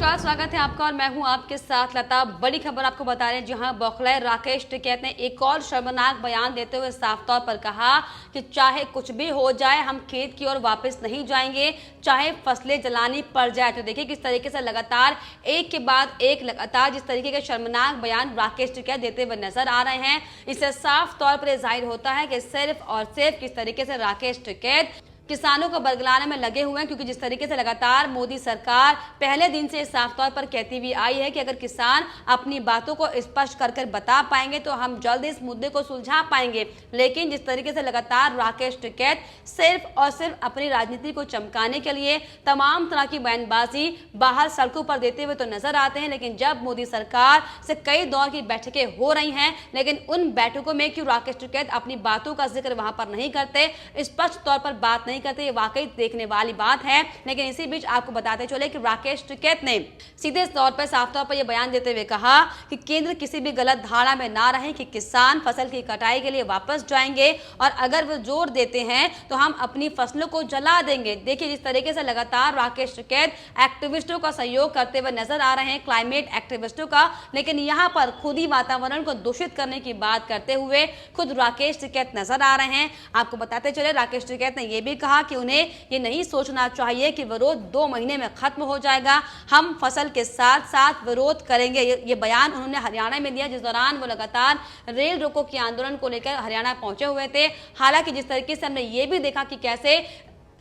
नमस्कार, स्वागत है आपका और मैं हूं आपके साथ लता। बड़ी खबर आपको बता रहे हैं, जहां बौखलाए राकेश टिकैत ने एक और शर्मनाक बयान देते हुए साफ तौर पर कहा कि चाहे कुछ भी हो जाए हम खेत की ओर वापस नहीं जाएंगे, चाहे फसलें जलानी पड़ जाए। तो देखिए किस तरीके से लगातार एक के बाद एक लगातार जिस तरीके के शर्मनाक बयान राकेश टिकैत देते हुए नजर आ रहे हैं, इससे साफ तौर पर जाहिर होता है कि सिर्फ और सिर्फ किस तरीके से राकेश टिकैत किसानों को बरगलाने में लगे हुए हैं। क्योंकि जिस तरीके से लगातार मोदी सरकार पहले दिन से साफ तौर पर कहती हुई आई है कि अगर किसान अपनी बातों को स्पष्ट कर बता पाएंगे तो हम जल्द इस मुद्दे को सुलझा पाएंगे, लेकिन जिस तरीके से लगातार राकेश टिकैत सिर्फ और सिर्फ अपनी राजनीति को चमकाने के लिए तमाम तरह की बयानबाजी बाहर सड़कों पर देते हुए तो नजर आते हैं, लेकिन जब मोदी सरकार से कई दौर की बैठकें हो रही हैं, लेकिन उन बैठकों में क्यों राकेश टिकैत अपनी बातों का जिक्र वहां पर नहीं करते, स्पष्ट तौर पर बात नहीं करते, ये वाकई देखने वाली बात है। लेकिन इसी बीच आपको बताते चले कि राकेश टिकैत ने सीधे तौर पर साफ तौर पर यह बयान देते हुए कहा कि केंद्र किसी भी गलत धारणा में ना रहे कि किसान फसल की कटाई के लिए वापस जाएंगे और अगर वो जोर देते हैं तो हम अपनी फसलों को जला देंगे। देखिए जिस तरीके से लगातार राकेश टिकैत एक्टिविस्टों का सहयोग करते हुए नजर आ रहे हैं, क्लाइमेट एक्टिविस्टों का, लेकिन यहाँ पर खुद ही वातावरण को दूषित करने की बात करते हुए खुद राकेश टिकैत नजर आ रहे हैं। आपको बताते चले राकेश टिकैत ने यह भी कहा कि उन्हें ये नहीं सोचना चाहिए कि विरोध 2 महीने में खत्म हो जाएगा, हम फसल के साथ साथ विरोध करेंगे। ये बयान उन्होंने हरियाणा में दिया, जिस दौरान वो लगातार रेल रोको के आंदोलन को लेकर हरियाणा पहुंचे हुए थे। हालांकि जिस तरीके से हमने ये भी देखा कि कैसे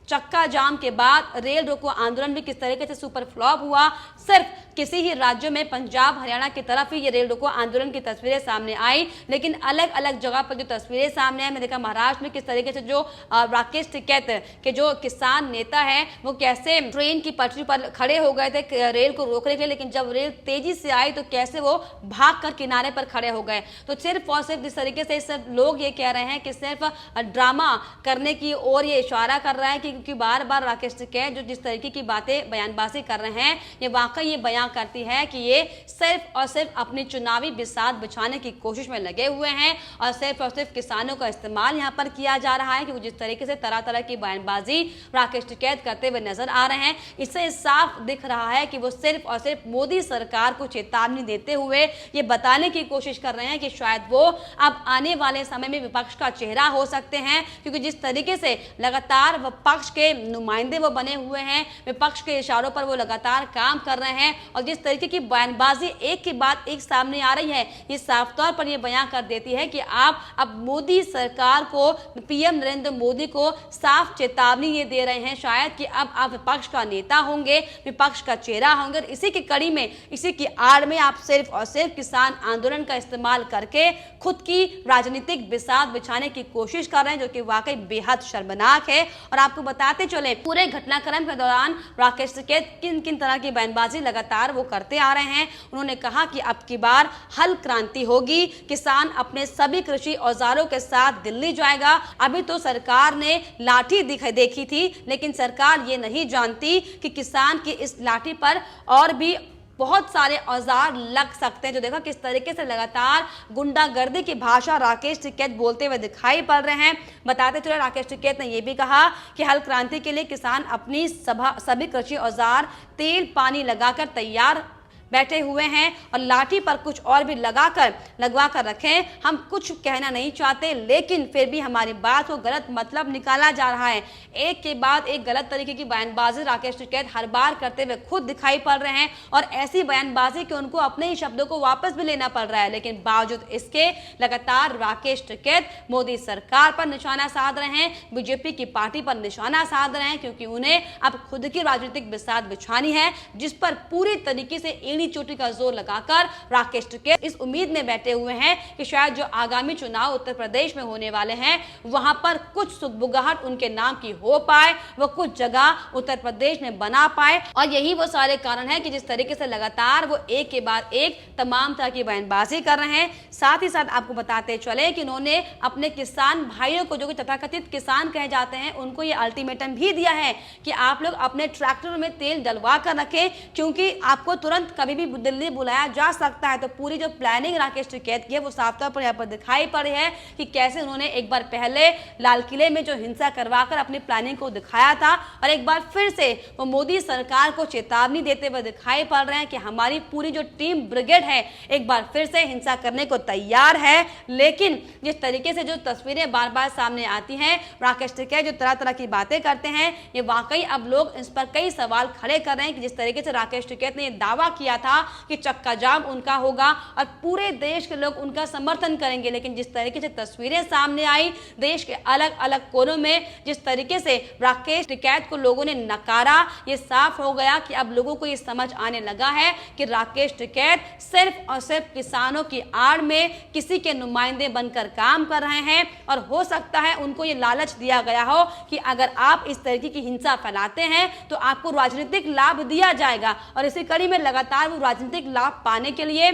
चक्का जाम के बाद रेल रोको आंदोलन भी किस तरीके से सुपर फ्लॉप हुआ, सिर्फ किसी ही राज्यों में पंजाब हरियाणा की तरफ ही ये रेल रोको आंदोलन की तस्वीरें सामने आई, लेकिन अलग अलग जगह पर जो तस्वीरें सामने आई, मैं देखा महाराष्ट्र में किस तरीके से जो राकेश टिकैत के जो किसान नेता है वो कैसे ट्रेन की पटरी पर खड़े हो गए थे रेल को रोकने के लिए, लेकिन जब रेल तेजी से आई तो कैसे वो भाग कर किनारे पर खड़े हो गए। तो सिर्फ और सिर्फ जिस तरीके से सब लोग ये कह रहे हैं कि सिर्फ ड्रामा करने की ओर ये इशारा कर रहा है, क्योंकि बार बार राकेश टिकैत जो जिस तरीके की बातें बयानबाजी कर रहे हैं, ये वाकई ये बयान करती है कि ये सिर्फ और सिर्फ अपनी चुनावी बिसात बिछाने की कोशिश में लगे हुए हैं और सिर्फ किसानों का इस्तेमाल यहाँ पर किया जा रहा है। क्योंकि जिस तरीके से तरह तरह की बयानबाजी राकेश टिकैत करते हुए नजर आ रहे हैं, इससे साफ दिख रहा है कि वो सिर्फ और सिर्फ मोदी सरकार को चेतावनी देते हुए ये बताने की कोशिश कर रहे हैं कि शायद वो अब आने वाले समय में विपक्ष का चेहरा हो सकते हैं। क्योंकि जिस तरीके से लगातार विपक्ष के नुमाइंदे वो बने हुए हैं, विपक्ष के इशारों पर वो लगातार काम कर रहे हैं और जिस तरीके की बयानबाजी एक के बाद एक सामने आ रही है, ये साफ तौर पर ये बयान कर देती है कि आप अब मोदी सरकार को, पीएम नरेंद्र मोदी को साफ चेतावनी ये दे रहे हैं शायद कि अब आप विपक्ष का नेता होंगे, विपक्ष का चेहरा होंगे। इसी की कड़ी में, इसी की आड़ में आप सिर्फ और सिर्फ किसान आंदोलन का इस्तेमाल करके खुद की राजनीतिक बिसात बिछाने की कोशिश कर रहे हैं, जो कि वाकई बेहद शर्मनाक है। और आपको बताते चले पूरे घटनाक्रम के दौरान राकेश टिकैत किन किन तरह की बयानबाजी लगातार वो करते आ रहे हैं। उन्होंने कहा कि अब की बार हल क्रांति होगी, किसान अपने सभी कृषि औजारों के साथ दिल्ली जाएगा। अभी तो सरकार ने लाठी देखी थी, लेकिन सरकार ये नहीं जानती कि किसान की इस लाठी पर और भी बहुत सारे औजार लग सकते हैं। जो देखा किस तरीके से लगातार गुंडागर्दी की भाषा राकेश टिकैत बोलते हुए दिखाई पड़ रहे हैं। बताते चले राकेश टिकैत ने यह भी कहा कि हल क्रांति के लिए किसान अपनी सभी कृषि औजार तेल पानी लगाकर तैयार बैठे हुए हैं और लाठी पर कुछ और भी लगवा कर रखें। हम कुछ कहना नहीं चाहते, लेकिन फिर भी हमारी बात को गलत मतलब निकाला जा रहा है। एक के बाद एक गलत तरीके की बयानबाजी राकेश टिकैत हर बार करते हुए खुद दिखाई पड़ रहे हैं और ऐसी बयानबाजी कि उनको अपने ही शब्दों को वापस भी लेना पड़ रहा है। लेकिन बावजूद इसके लगातार राकेश टिकैत मोदी सरकार पर निशाना साध रहे हैं, बीजेपी की पार्टी पर निशाना साध रहे हैं, क्योंकि उन्हें अब खुद की राजनीतिक बिसात बिछानी है, जिस पर पूरी तरीके से चोटी का जोर लगाकर राकेश टिकैत इस उम्मीद में बैठे हुए हैं कि शायद जो आगामी चुनाव उत्तर प्रदेश में होने वाले हैं वहां पर कुछ सुगबुगाहट उनके नाम की हो पाए, वो कुछ जगह उत्तर प्रदेश में बना पाए। और यही वो सारे कारण है कि जिस तरीके से लगातार वो एक के बाद एक तमाम तरह की बयानबाजी कर रहे हैं। साथ ही साथ आपको बताते चले कि उन्होंने अपने किसान भाइयों को, जो कि तथाकथित किसान कहे जाते हैं, उनको ये अल्टीमेटम भी दिया है कि आप लोग अपने ट्रैक्टर में तेल डलवा कर रखें, क्योंकि आपको तुरंत कभी कभी भी दिल्ली बुलाया जा सकता है। तो पूरी जो प्लानिंग राकेश टिकैत की है वो साफ तौर पर यहाँ पर दिखाई पड़ रही है कि कैसे उन्होंने एक बार पहले लाल किले में जो हिंसा करवाकर अपनी प्लानिंग को दिखाया था और एक बार फिर से वो मोदी सरकार को चेतावनी देते हुए दिखाई पड़ रहे हैं कि हमारी पूरी जो टीम ब्रिगेड है एक बार फिर से हिंसा करने को तैयार है। लेकिन जिस तरीके से जो तस्वीरें बार बार सामने आती हैं, राकेश टिकैत जो तरह तरह की बातें करते हैं, ये वाकई अब लोग इस पर कई सवाल खड़े कर रहे हैं कि जिस तरीके से राकेश टिकैत ने दावा किया था कि चक्का जाम उनका होगा और पूरे देश के लोग उनका समर्थन करेंगे, लेकिन जिस तरीके से तस्वीरें सामने आई देश के अलग अलग कोनों में, जिस तरीके से राकेश टिकैत को लोगों ने नकारा, ये साफ हो गया कि अब लोगों को ये समझ आने लगा है कि राकेश टिकैत सिर्फ और सिर्फ किसानों की आड़ में किसी के नुमाइंदे बनकर काम कर रहे हैं और हो सकता है उनको ये लालच दिया गया हो कि अगर आप इस तरीके की हिंसा फैलाते हैं तो आपको राजनीतिक लाभ दिया जाएगा और इसी कड़ी में लगातार वो राजनीतिक लाभ पाने के लिए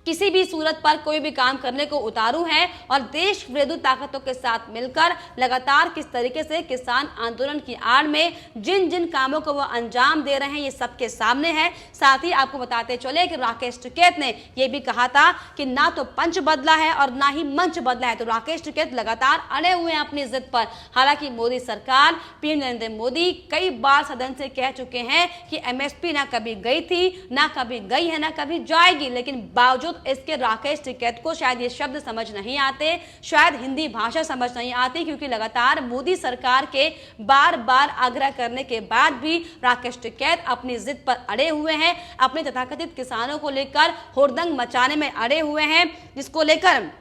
किसी भी सूरत पर कोई भी काम करने को उतारू हैं और देश विरोधी ताकतों के साथ मिलकर लगातार किस तरीके से किसान आंदोलन की आड़ में जिन जिन कामों को वो अंजाम दे रहे हैं ये सबके सामने है। साथ ही आपको बताते चले कि राकेश टिकैत ने यह भी कहा था कि ना तो पंच बदला है और ना ही मंच बदला है। तो राकेश टिकैत लगातार अड़े हुए हैं अपनी जिद पर। हालांकि मोदी सरकार, पीएम नरेंद्र मोदी कई बार सदन से कह चुके हैं कि एमएसपी ना कभी गई थी, ना कभी गई है, ना कभी जाएगी, लेकिन बावजूद इसके राकेश टिकैत को शायद ये शब्द समझ नहीं आते, शायद हिंदी भाषा समझ नहीं आती, क्योंकि लगातार मोदी सरकार के बार बार आग्रह करने के बाद भी राकेश टिकैत अपनी जिद पर अड़े हुए हैं, अपने तथाकथित किसानों को लेकर हुड़दंग मचाने में अड़े हुए हैं, जिसको लेकर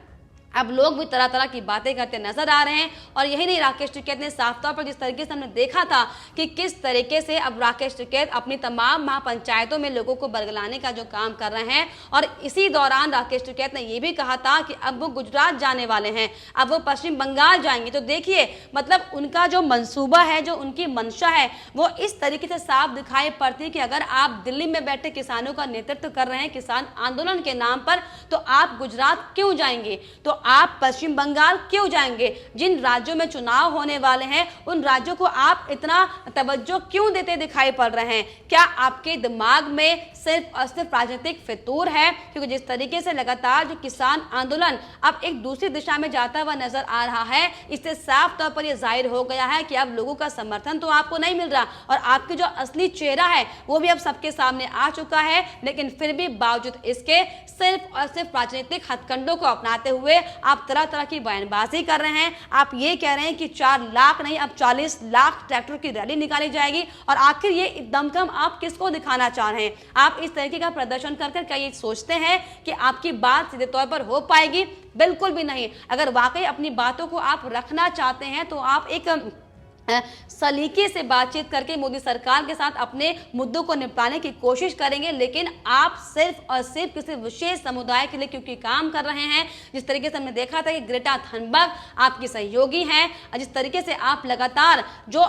अब लोग भी तरह तरह की बातें करते नजर आ रहे हैं। और यही नहीं, राकेश टिकैत ने साफ तौर पर जिस तरीके से हमने देखा था कि किस तरीके से अब राकेश टिकैत अपनी तमाम महापंचायतों में लोगों को बरगलाने का जो काम कर रहे हैं, और इसी दौरान राकेश टिकैत ने यह भी कहा था कि अब वो गुजरात जाने वाले हैं, अब वो पश्चिम बंगाल जाएंगे। तो देखिए, मतलब उनका जो मंसूबा है, जो उनकी मंशा है, वो इस तरीके से साफ दिखाई पड़ती है कि अगर आप दिल्ली में बैठे किसानों का नेतृत्व कर रहे हैं किसान आंदोलन के नाम पर, तो आप गुजरात क्यों जाएंगे, तो आप पश्चिम बंगाल क्यों जाएंगे? जिन राज्यों में चुनाव होने वाले हैं उन राज्यों को आप इतना तवज्जो क्यों देते दिखाई पड़ रहे हैं? क्या आपके दिमाग में सिर्फ और सिर्फ राजनीतिक फितूर है? क्योंकि जिस तरीके से लगातार जो किसान आंदोलन अब एक दूसरी दिशा में जाता हुआ नजर आ रहा है, इससे साफ तौर पर यह जाहिर हो गया है कि अब लोगों का समर्थन तो आपको नहीं मिल रहा और आपके जो असली चेहरा है वो भी अब सबके सामने आ चुका है। लेकिन फिर भी बावजूद इसके सिर्फ और सिर्फ राजनीतिक हथकंडों को अपनाते हुए आप तरह तरह की बयानबाजी कर रहे हैं। आप ये कह रहे हैं कि 4 लाख नहीं, अब 40 लाख ट्रैक्टर की रैली निकाली जाएगी, और आखिर ये दमखम आप किसको दिखाना चाह रहे हैं? आप इस तरीके का प्रदर्शन कर क्या ये सोचते हैं कि आपकी बात सीधे तौर पर हो पाएगी? बिल्कुल भी नहीं। अगर वाकई अपनी बातों को आप रखना चाहते हैं तो आप एक सलीके से बातचीत करके मोदी सरकार के साथ अपने मुद्दों को निपटाने की कोशिश करेंगे, लेकिन आप सिर्फ और सिर्फ किसी विशेष समुदाय के लिए क्योंकि काम कर रहे हैं। जिस तरीके से हमने देखा था कि ग्रेटा थनबर्ग आपकी सहयोगी हैं, जिस तरीके से आप लगातार जो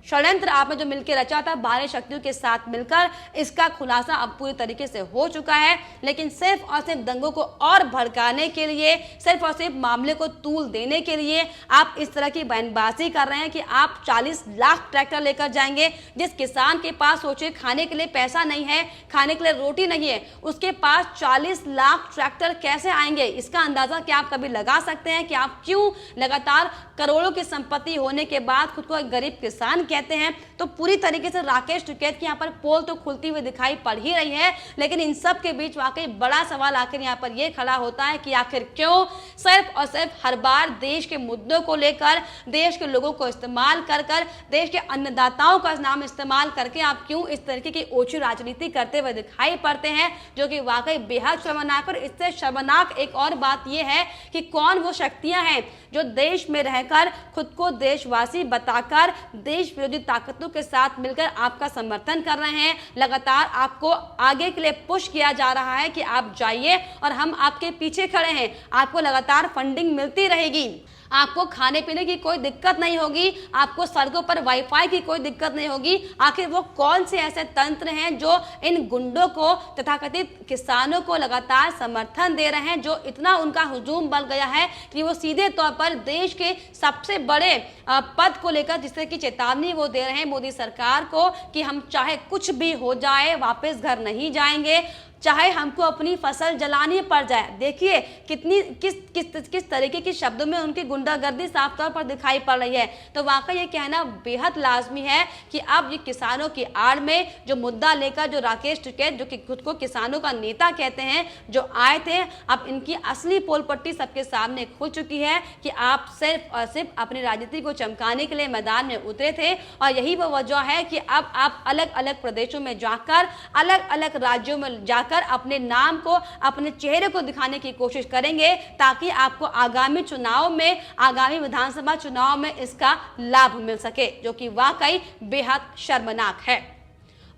षड्यंत्र आपने जो मिलकर रचा था बाहरी शक्तियों के साथ मिलकर, इसका खुलासा अब पूरी तरीके से हो चुका है। लेकिन सिर्फ और सिर्फ दंगों को और भड़काने के लिए, सिर्फ और सिर्फ मामले को तूल देने के लिए आप इस तरह की बयानबाजी कर रहे हैं कि आप 40 लाख ट्रैक्टर लेकर जाएंगे। जिस किसान के पास सोचिए खाने के लिए पैसा नहीं है, खाने के लिए रोटी नहीं है, उसके पास 40 लाख ट्रैक्टर कैसे आएंगे? इसका अंदाजा क्या आप कभी लगा सकते हैं कि आप क्यों लगातार करोड़ों की संपत्ति होने के बाद खुद को एक गरीब किसान कहते हैं? तो पूरी तरीके से राकेश टिकैत की यहाँ पर पोल तो खुलती हुई दिखाई पड़ ही रही है, लेकिन इन सब के बीच वाकई बड़ा सवाल आखिर यहाँ पर यह खड़ा होता है कि आखिर क्यों सिर्फ और सिर्फ हर बार देश के मुद्दों को लेकर, देश के लोगों को इस्तेमाल कर कर, देश के अन्नदाताओं का नाम इस्तेमाल करके आप क्यों इस तरीके की ओछी राजनीति करते हुए दिखाई पड़ते हैं, जो कि वाकई बेहद शर्मनाक। और इससे शर्मनाक एक और बात यह है कि कौन वो शक्तियां हैं जो देश में रहकर खुद को देशवासी बताकर देश विरोधी ताकतों के साथ मिलकर आपका समर्थन कर रहे हैं। लगातार आपको आगे के लिए पुश किया जा रहा है कि आप जाइए और हम आपके पीछे खड़े हैं, आपको लगातार फंडिंग मिलती रहेगी। आपको खाने पीने की कोई दिक्कत नहीं होगी, आपको सड़कों पर वाईफाई की कोई दिक्कत नहीं होगी। आखिर वो कौन से ऐसे तंत्र हैं जो इन गुंडों को तथाकथित किसानों को लगातार समर्थन दे रहे हैं, जो इतना उनका हुजूम बढ़ गया है कि वो सीधे तौर पर देश के सबसे बड़े पद को लेकर जिससे कि चेतावनी वो दे रहे हैं मोदी सरकार को कि हम चाहे कुछ भी हो जाए वापस घर नहीं जाएंगे, चाहे हमको अपनी फसल जलानी पड़ जाए। देखिए कितनी किस तरीके के शब्दों में उनकी गुंडागर्दी साफ तौर पर दिखाई पड़ रही है। तो वाकई ये कहना बेहद लाजमी है कि अब ये किसानों की आड़ में जो मुद्दा लेकर जो राकेश टिकैत जो कि खुद को किसानों का नेता कहते हैं जो आए थे, अब इनकी असली पोल पट्टी सबके सामने खुल चुकी है कि आप सिर्फ और सिर्फ अपनी राजनीति को चमकाने के लिए मैदान में उतरे थे और यही वो वजह है कि अब आप अलग अलग प्रदेशों में जाकर अलग अलग राज्यों में जाकर अपने नाम को अपने चेहरे को दिखाने की कोशिश करेंगे ताकि आपको आगामी चुनाव में आगामी विधानसभा चुनाव में इसका लाभ मिल सके, जो कि वाकई बेहद शर्मनाक है।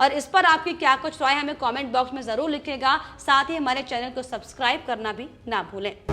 और इस पर आपकी क्या कुछ राय हमें कमेंट बॉक्स में जरूर लिखिएगा। साथ ही हमारे चैनल को सब्सक्राइब करना भी ना भूलें।